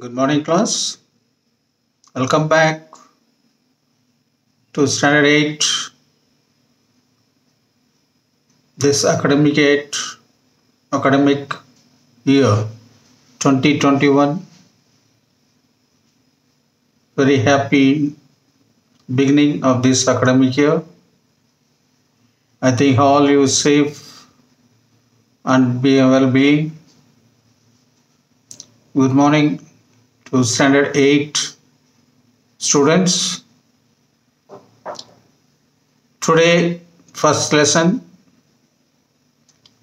Good morning, class. Welcome back to Standard 8. This academic year 2021. Very happy beginning of this academic year. I think all you safe and be well-being. Good morning to Standard 8 students. Today first lesson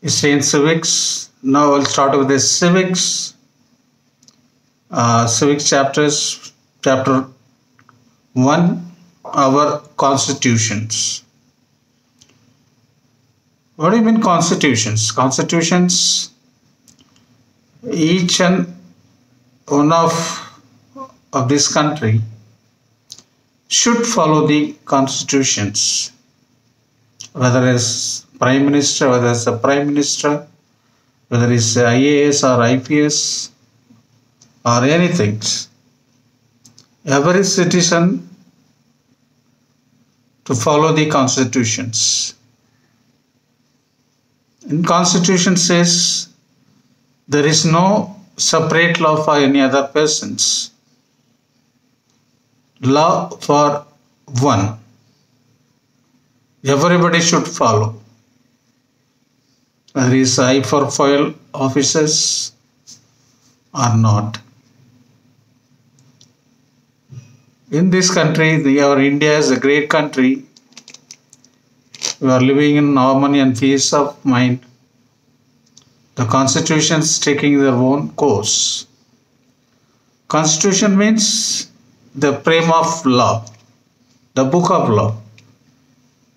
is in civics. Now we'll start with the civics. Civics chapters. Chapter 1, our constitutions. What do you mean constitutions? Constitutions, each and one of this country should follow the constitutions, whether it's prime minister, whether it's a prime minister, whether it's IAS or IPS or anything. Every citizen to follow the constitutions. In constitution says there is no separate law for any other persons. Law for one. Everybody should follow. Whether it's high profile officers or not. In this country, our India is a great country. We are living in harmony and peace of mind. The constitution is taking their own course. Constitution means the frame of law, the book of law.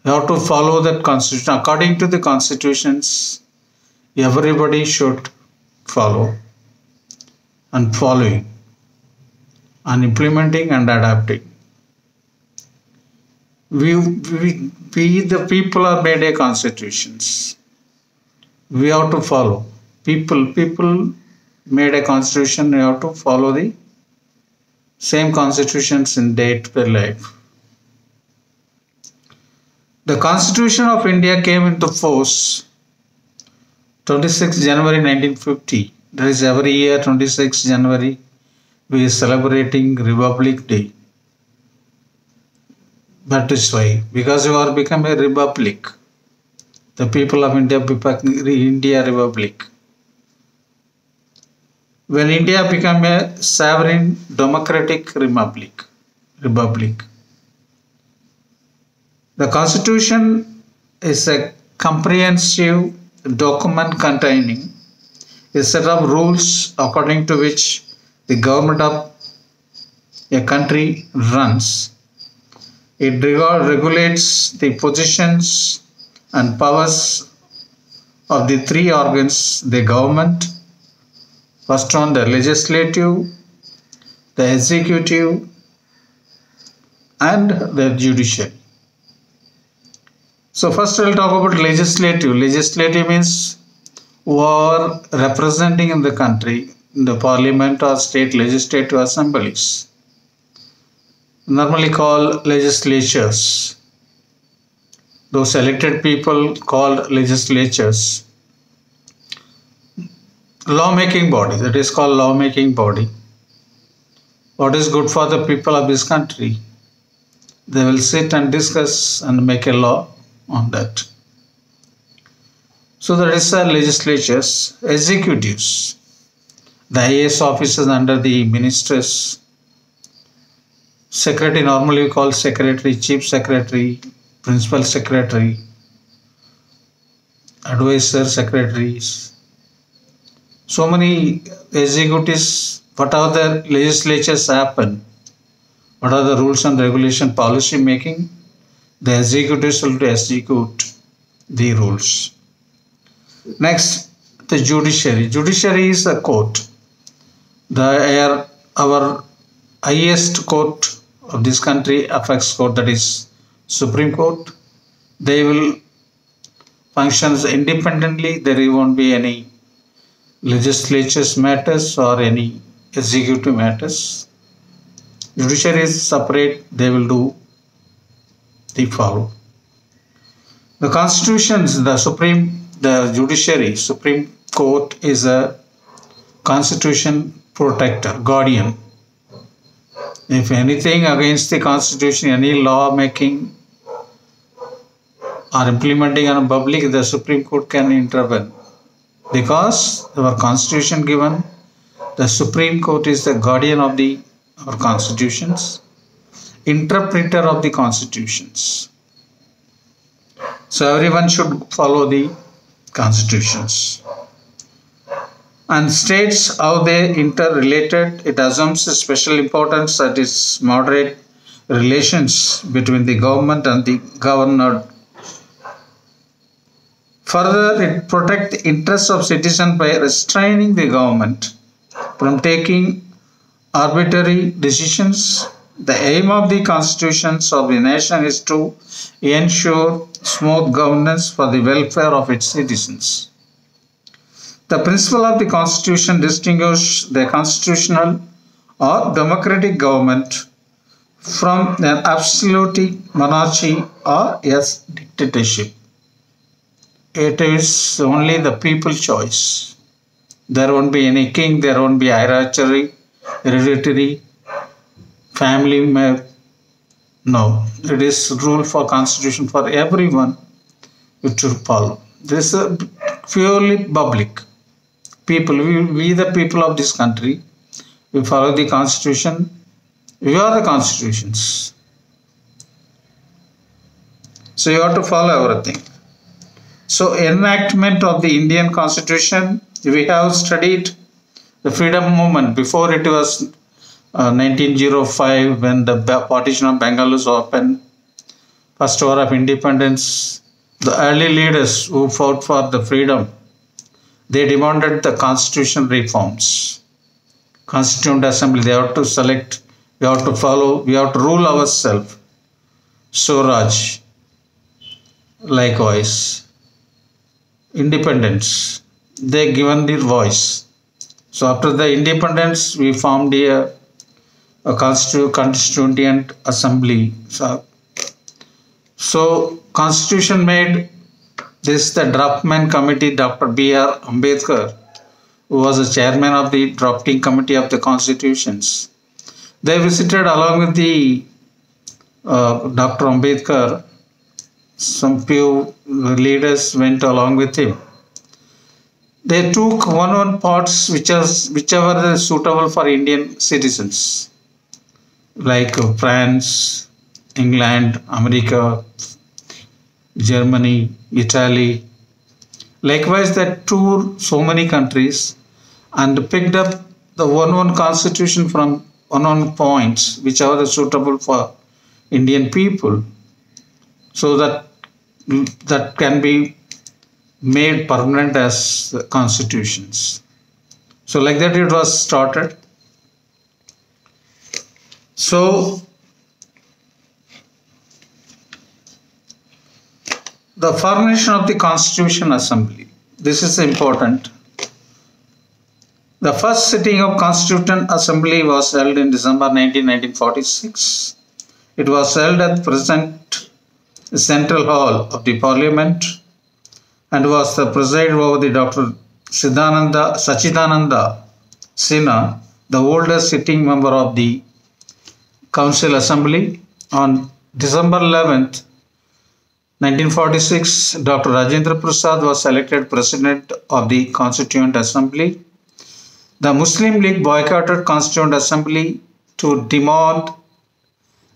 You have to follow that constitution. According to the constitutions, everybody should follow and following and implementing and adapting. We the people are made a constitutions. We have to follow. People made a constitution. We have to follow the same constitutions in day-to-day life. The Constitution of India came into force 26 January 1950. That is every year 26 January we are celebrating Republic Day. That is why, because we are become a republic. The people of India Republic. When India became a sovereign democratic republic. The Constitution is a comprehensive document containing a set of rules according to which the government of a country runs. It regulates the positions and powers of the three organs, the government, first one the legislative, the executive and the judiciary. So first I will talk about legislative. Legislative means who are representing in the country, in the parliament or state legislative assemblies. Normally called legislatures. Those elected people called legislatures. Lawmaking body, that is called lawmaking body. What is good for the people of this country? They will sit and discuss and make a law on that. So that is legislatures. Executives. The IAS officers under the ministers. Secretary, normally we call secretary, chief secretary, principal secretary, advisor secretaries. So many executives, whatever the legislatures happen, what are the rules and regulation policy making, the executives will execute the rules. Next, the judiciary. Judiciary is a court. Our highest court of this country, apex court, that is Supreme Court. They will function independently. There won't be any legislature's matters or any executive matters. Judiciary is separate, they will do the follow. The constitutions, the judiciary, Supreme Court is a constitution protector, guardian. If anything against the constitution, any law making or implementing on public, the Supreme Court can intervene. Because our constitution given, the Supreme Court is the guardian of our constitutions, interpreter of the constitutions. So everyone should follow the constitutions. And states how they interrelated, it assumes a special importance that is moderate relations between the government and the governed. Further, it protects the interests of citizens by restraining the government from taking arbitrary decisions. The aim of the constitutions of the nation is to ensure smooth governance for the welfare of its citizens. The principle of the constitution distinguishes the constitutional or democratic government from an absolute monarchy or a dictatorship. It is only the people's choice. There won't be any king, there won't be hereditary, family. No, it is rule for constitution for everyone to follow. This is purely public. People, we the people of this country, we follow the constitution. We are the constitutions. So you have to follow everything. So enactment of the Indian Constitution, we have studied the freedom movement before it was 1905 when the partition of Bengal was opened. First war of independence, the early leaders who fought for the freedom, they demanded the constitution reforms. Constituent Assembly, they have to select, we have to follow, we have to rule ourselves. Swaraj, likewise. Independence, they given the voice. So after the independence, we formed a constituent assembly. So constitution made this the draftman committee, Dr. B.R. Ambedkar, who was the chairman of the drafting committee of the constitutions. They visited along with the Dr. Ambedkar. Some few leaders went along with him. They took one parts whichever is suitable for Indian citizens, like France, England, America, Germany, Italy. Likewise, they toured so many countries and picked up the one constitution from one points whichever is suitable for Indian people, so that can be made permanent as constitutions. So like that it was started. So the formation of the Constitution Assembly, this is important. The first sitting of Constituent Assembly was held in December 1946. It was held at present Central Hall of the Parliament and was presided over the Dr. Sachidananda Sinha, the oldest sitting member of the Council Assembly. On December 11th, 1946, Dr. Rajendra Prasad was elected President of the Constituent Assembly. The Muslim League boycotted Constituent Assembly to demand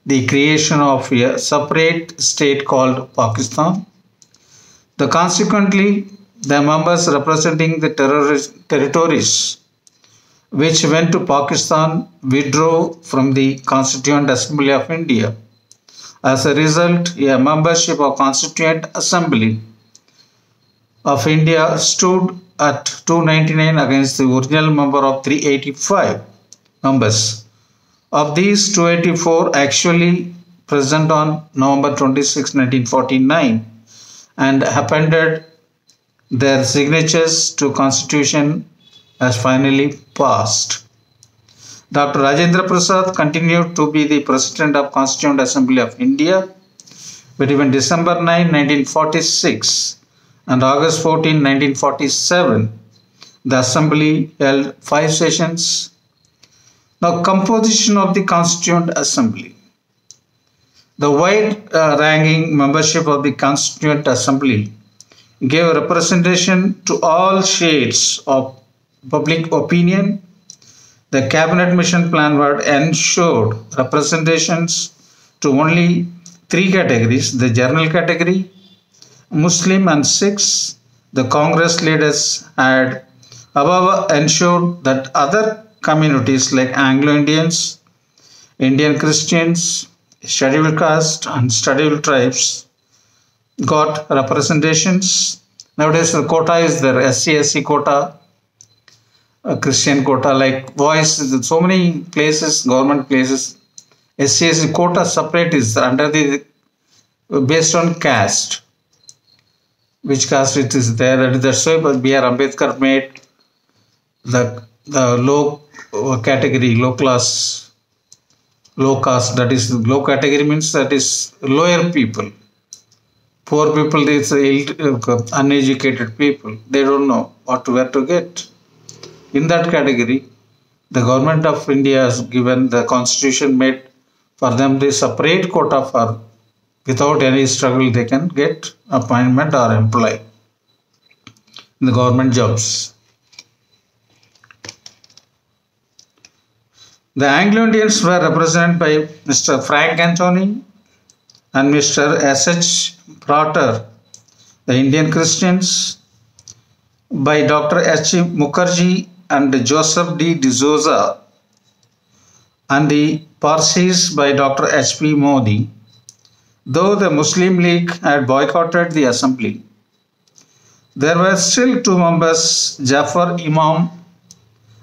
the creation of a separate state called Pakistan. Consequently, the members representing the territories which went to Pakistan withdrew from the Constituent Assembly of India. As a result, a membership of Constituent Assembly of India stood at 299 against the original number of 385 members. Of these, 284 actually present on November 26, 1949 and appended their signatures to Constitution as finally passed. Dr. Rajendra Prasad continued to be the President of Constituent Assembly of India between December 9, 1946 and August 14, 1947. The Assembly held 5 sessions. Now, composition of the Constituent Assembly. The wide-ranging membership of the Constituent Assembly gave representation to all shades of public opinion. The Cabinet Mission Plan ensured representations to only 3 categories: the general category, Muslim and Sikhs. The Congress leaders had above ensured that other communities like Anglo-Indians, Indian Christians, scheduled caste and scheduled tribes got representations. Nowadays the quota is there, SC quota, Christian quota, like voice, so many places, government places, SC quota separate is under the, based on caste, which caste it is there. That's why B.R. Ambedkar made the low category, low class, low caste, that is low category means that is lower people. Poor people, it's uneducated people. They don't know where to get. In that category, the government of India has given, the constitution made for them the separate quota for, without any struggle they can get appointment or employ in the government jobs. The Anglo-Indians were represented by Mr. Frank Anthony and Mr. S.H. Prater. The Indian Christians by Dr. H. Mukherjee and Joseph D. D'Souza, and the Parsis by Dr. H.P. Modi. Though the Muslim League had boycotted the assembly, there were still 2 members, Jafar Imam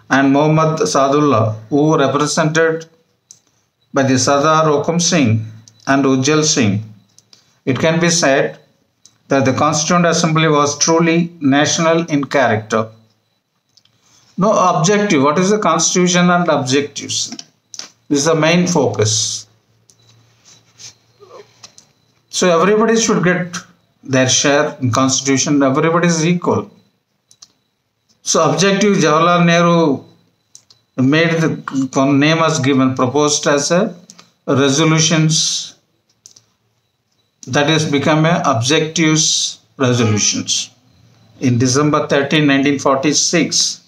and Muhammad Sadullah, who were represented by the Sardar Hukum Singh and Ujjal Singh. It can be said that the Constituent Assembly was truly national in character. No objective. What is the Constitution and objectives? This is the main focus. So everybody should get their share in Constitution. Everybody is equal. So objective, Jawaharlal Nehru made the name was given, proposed as a resolutions, that is become a objectives resolutions. In December 13, 1946,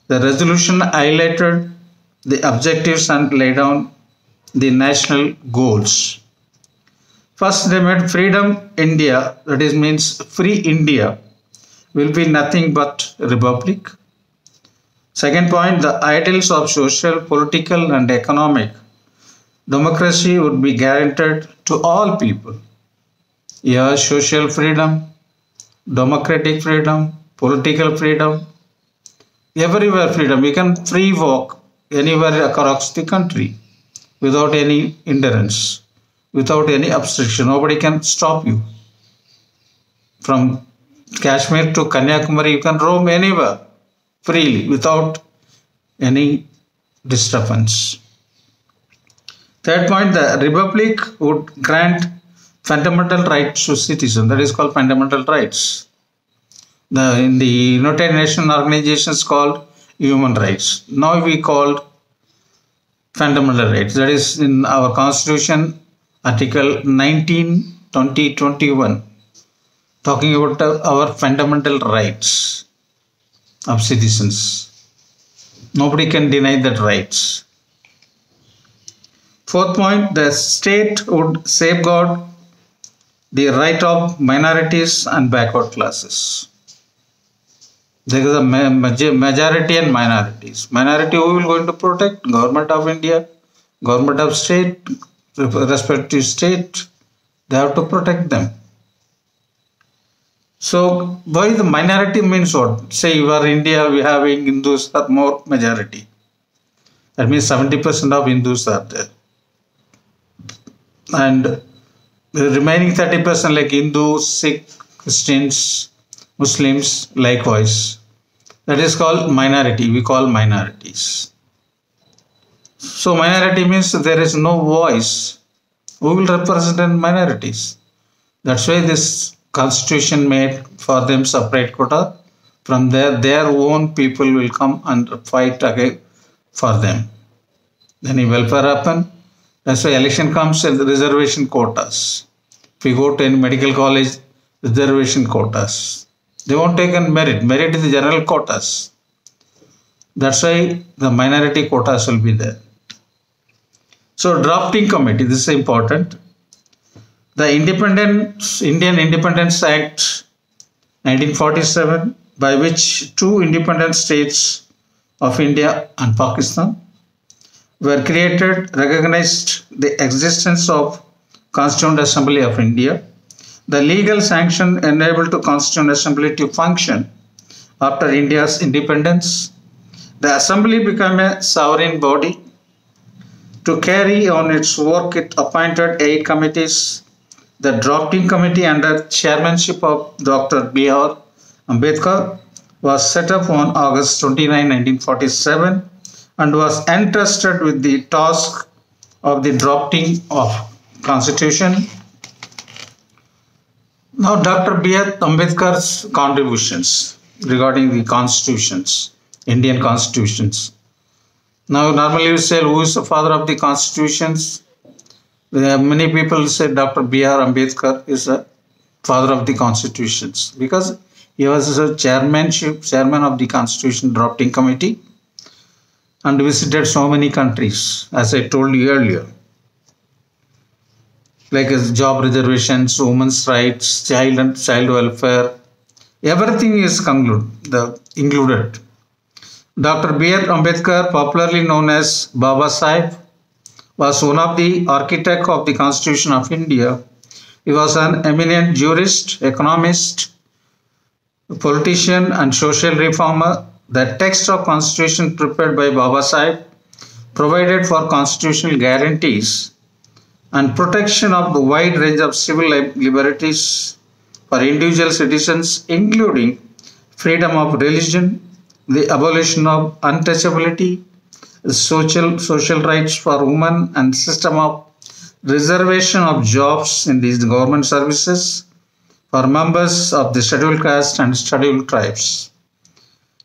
the resolution highlighted the objectives and laid down the national goals. First, they made freedom India, that is means free India will be nothing but republic. Second point, the ideals of social, political and economic democracy would be guaranteed to all people. Here, social freedom, democratic freedom, political freedom, everywhere freedom. You can free walk anywhere across the country without any hindrance, without any obstruction. Nobody can stop you. From Kashmir to Kanyakumari, you can roam anywhere freely without any disturbance. Third point, the republic would grant fundamental rights to citizens. That is called fundamental rights. In the United Nations organizations called human rights. Now we called fundamental rights. That is in our Constitution, Article 19, 20, 21. Talking about our fundamental rights of citizens. Nobody can deny that rights. Fourth point, the state would safeguard the right of minorities and backward classes. There is a majority and minorities. Minority who will going to protect? Government of India, government of state, respective state, they have to protect them. So, why the minority means what? Say you are India, we have Hindus are more majority. That means 70% of Hindus are there. And the remaining 30% like Hindus, Sikh, Christians, Muslims, likewise. That is called minority. We call minorities. So minority means there is no voice. Who will represent minorities? That's why this constitution made for them separate quota. From there, their own people will come and fight again for them. Then welfare happen. That's why election comes and reservation quotas. If you go to any medical college, reservation quotas. They won't take on merit. Merit is the general quotas. That's why the minority quotas will be there. So drafting committee, this is important. The Indian Independence Act 1947, by which two independent states of India and Pakistan were created, recognized the existence of Constituent Assembly of India. The legal sanction enabled the Constituent Assembly to function after India's independence. The Assembly became a sovereign body. To carry on its work, it appointed 8 committees. The drafting committee under chairmanship of Dr. B.R. Ambedkar was set up on August 29, 1947 and was entrusted with the task of the drafting of constitution. Now Dr. B.R. Ambedkar's contributions regarding the constitutions, Indian constitutions. Now normally we say who is the father of the constitutions? Many people say Dr. B.R. Ambedkar is the father of the constitutions because he was a chairman of the constitution drafting committee and visited so many countries, as I told you earlier, like job reservations, women's rights, child welfare, everything is included. Dr. B.R. Ambedkar, popularly known as Baba Sahib, was one of the architects of the Constitution of India. He was an eminent jurist, economist, politician and social reformer. The text of Constitution prepared by Baba Sahib provided for constitutional guarantees and protection of the wide range of civil liberties for individual citizens, including freedom of religion, the abolition of untouchability, social rights for women, and system of reservation of jobs in these government services for members of the scheduled caste and scheduled tribes.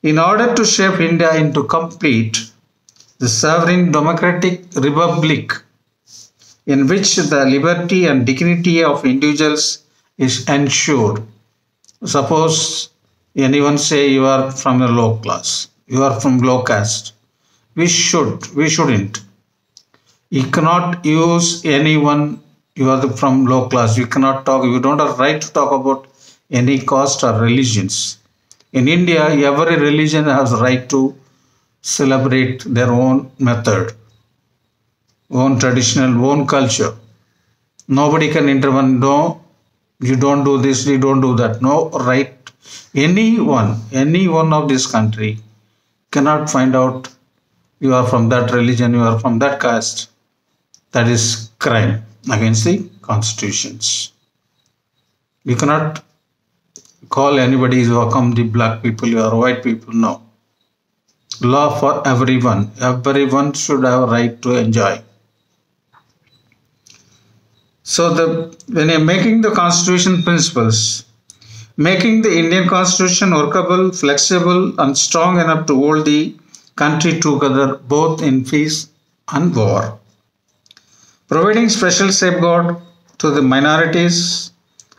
In order to shape India into complete the sovereign democratic republic in which the liberty and dignity of individuals is ensured. Suppose anyone say you are from a low class, you are from low caste. We shouldn't. You cannot use anyone, you are from low class. You cannot talk, you don't have right to talk about any caste or religions. In India, every religion has right to celebrate their own method, own traditional, own culture. Nobody can intervene. No, you don't do this, you don't do that. No right. Any one of this country cannot find out you are from that religion, you are from that caste. That is crime against the constitutions. You cannot call anybody, you are the black people, you are white people. No. Law for everyone. Everyone should have a right to enjoy. So when you are making the constitution principles, making the Indian constitution workable, flexible and strong enough to hold the country together both in peace and war. Providing special safeguard to the minorities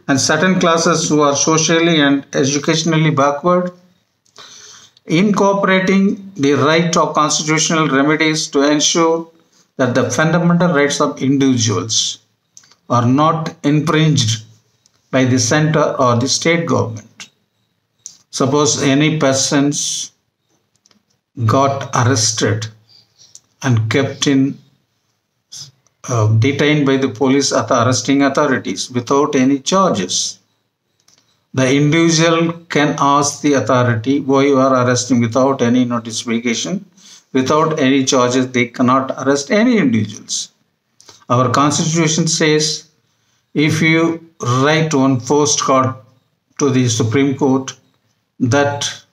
and certain classes who are socially and educationally backward. Incorporating the right of constitutional remedies to ensure that the fundamental rights of individuals are not infringed by the center or the state government. Suppose any persons got arrested and kept in detained by the police arresting authorities without any charges. The individual can ask the authority why you are arresting without any notification, without any charges. They cannot arrest any individuals. Our constitution says if you write one postcard to the Supreme Court that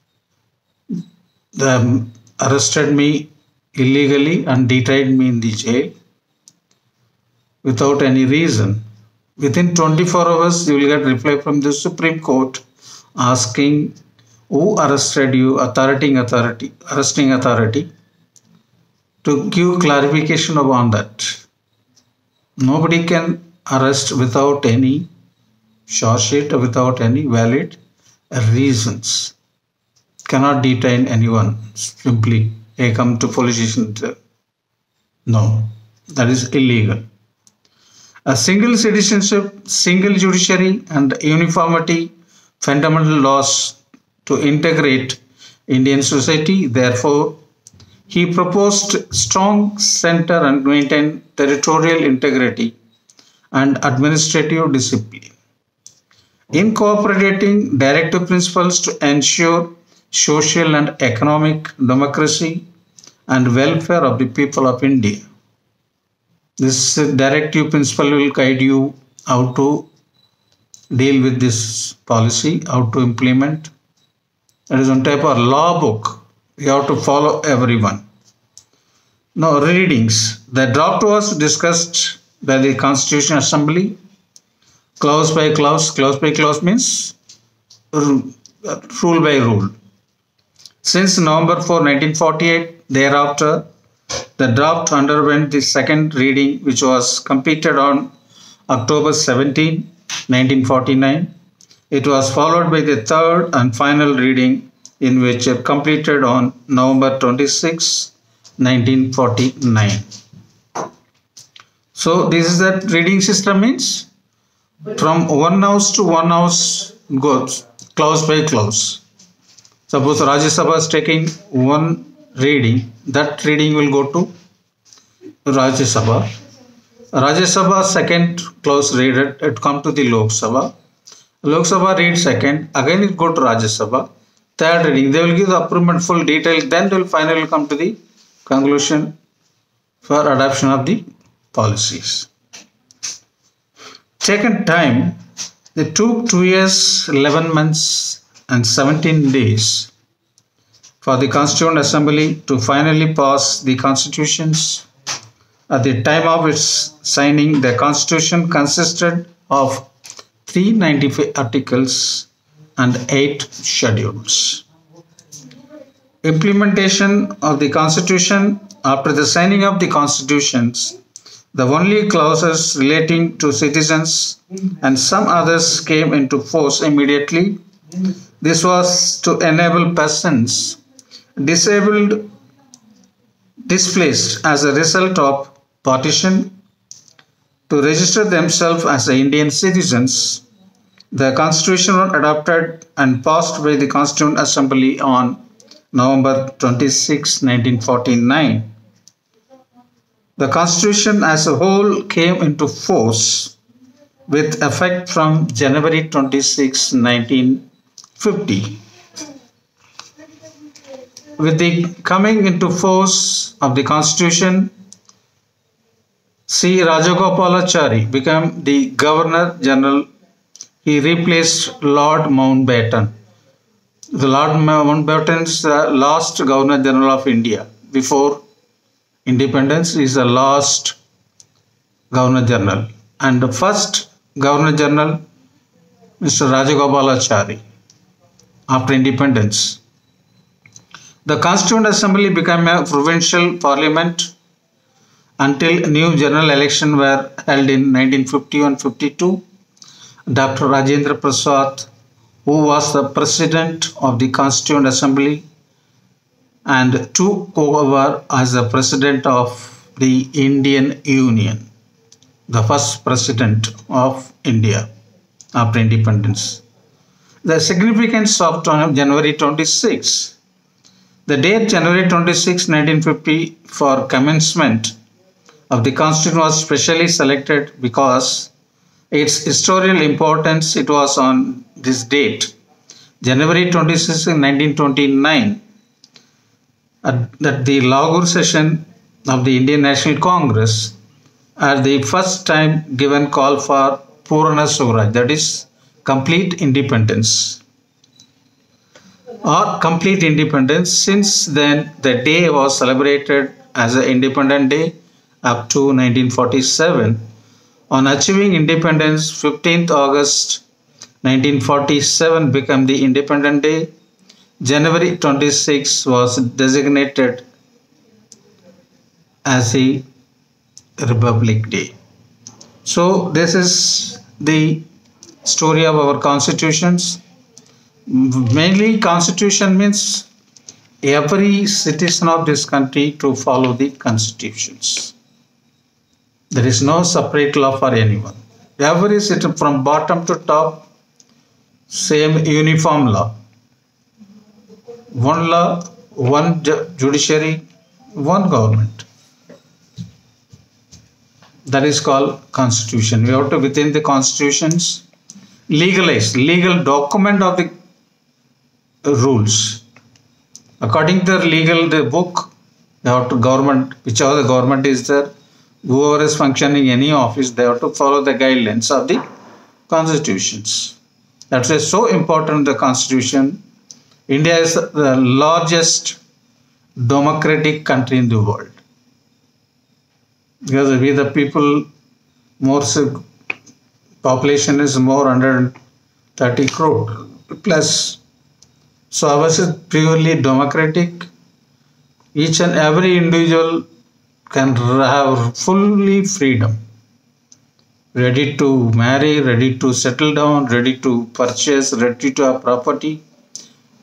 arrested me illegally and detained me in the jail without any reason. Within 24 hours, you will get reply from the Supreme Court asking who arrested you, arresting authority, to give clarification upon that. Nobody can arrest without any charge sheet or without any valid reasons. Cannot detain anyone simply. Hey, come to police station. No, that is illegal. A single citizenship, single judiciary, and uniformity fundamental laws to integrate Indian society. Therefore, he proposed strong center and maintain territorial integrity and administrative discipline. Incorporating directive principles to ensure social and economic democracy and welfare of the people of India. This directive principle will guide you how to deal with this policy, how to implement. That is one type of law book. You have to follow everyone. Now, readings. The draft was discussed by the Constitution Assembly, clause by clause. Clause by clause means rule by rule. Since November 4, 1948, thereafter, the draft underwent the second reading, which was completed on October 17, 1949. It was followed by the third and final reading, in which it completed on November 26, 1949. So this is that reading system means from one house to one house goes clause by clause. Suppose Rajya Sabha is taking one reading, that reading will go to Rajya Sabha. Rajya Sabha second clause read it come to the Lok Sabha. Lok Sabha read second, again it go to Rajya Sabha. Third reading, they will give the approval full detail, then they will finally come to the conclusion for adoption of the policies. Taken time, it took 2 years, 11 months and 17 days for the Constituent Assembly to finally pass the constitutions. At the time of its signing, the Constitution consisted of 395 articles and 8 schedules. Implementation of the Constitution. After the signing of the constitutions, the only clauses relating to citizens and some others came into force immediately. This was to enable persons disabled, displaced as a result of partition to register themselves as Indian citizens. The Constitution was adopted and passed by the Constituent Assembly on November 26, 1949. The Constitution as a whole came into force with effect from January 26, 1950. With the coming into force of the Constitution, C. Rajagopalachari became the Governor General. He replaced Lord Mountbatten. The Lord Mountbatten is the last Governor General of India. Before independence, he is the last Governor General. And the first Governor General, Mr. Rajagopalachari, after independence. The Constituent Assembly became a provincial parliament until new general elections were held in 1951-52. Dr. Rajendra Prasad, who was the president of the Constituent Assembly and took over as the president of the Indian Union, the first president of India after independence. The significance of January 26. The date January 26, 1950 for commencement of the Constitution was specially selected because its historical importance. It was on this date, January 26, 1929, at the Lahore session of the Indian National Congress, at the first time given call for Purna Swaraj, that is complete independence or complete independence. Since then, the day was celebrated as an independent day up to 1947. On achieving independence, 15th August 1947 became the Independent Day. January 26 was designated as a Republic Day. So this is the story of our constitutions. Mainly constitution means every citizen of this country to follow the constitutions. There is no separate law for anyone. Every citizen from bottom to top, same uniform law. One law, one judiciary, one government. That is called constitution. We have to, within the constitutions, legalize, legal document of the rules. According to the book, they have to government, whichever the government is there, whoever is functioning in any office, they have to follow the guidelines of the constitutions. That's why so important the constitution. India is the largest democratic country in the world. Because we the people, more population is more 130 crore plus. So ours is purely democratic. Each and every individual can have fully freedom. Ready to marry, ready to settle down, ready to purchase, ready to have property,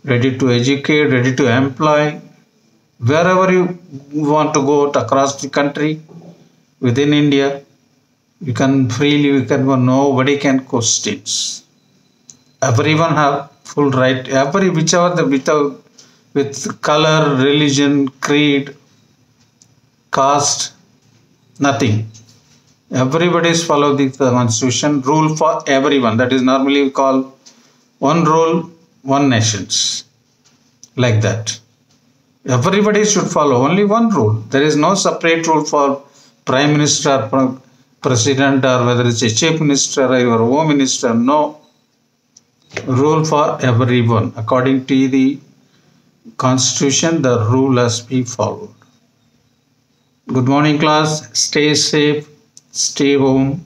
ready to educate, ready to employ. Wherever you want to go across the country, within India, you can freely, nobody can question. Everyone have full right, with color, religion, creed, caste, nothing. Everybody is follow the constitution, rule for everyone. That is normally called one rule, one nations. Like that. Everybody should follow only one rule. There is no separate rule for Prime Minister, President, or whether it's a Chief Minister or your Home Minister. No. Rule for everyone. According to the Constitution, the rule has to be followed. Good morning, class. Stay safe. Stay home.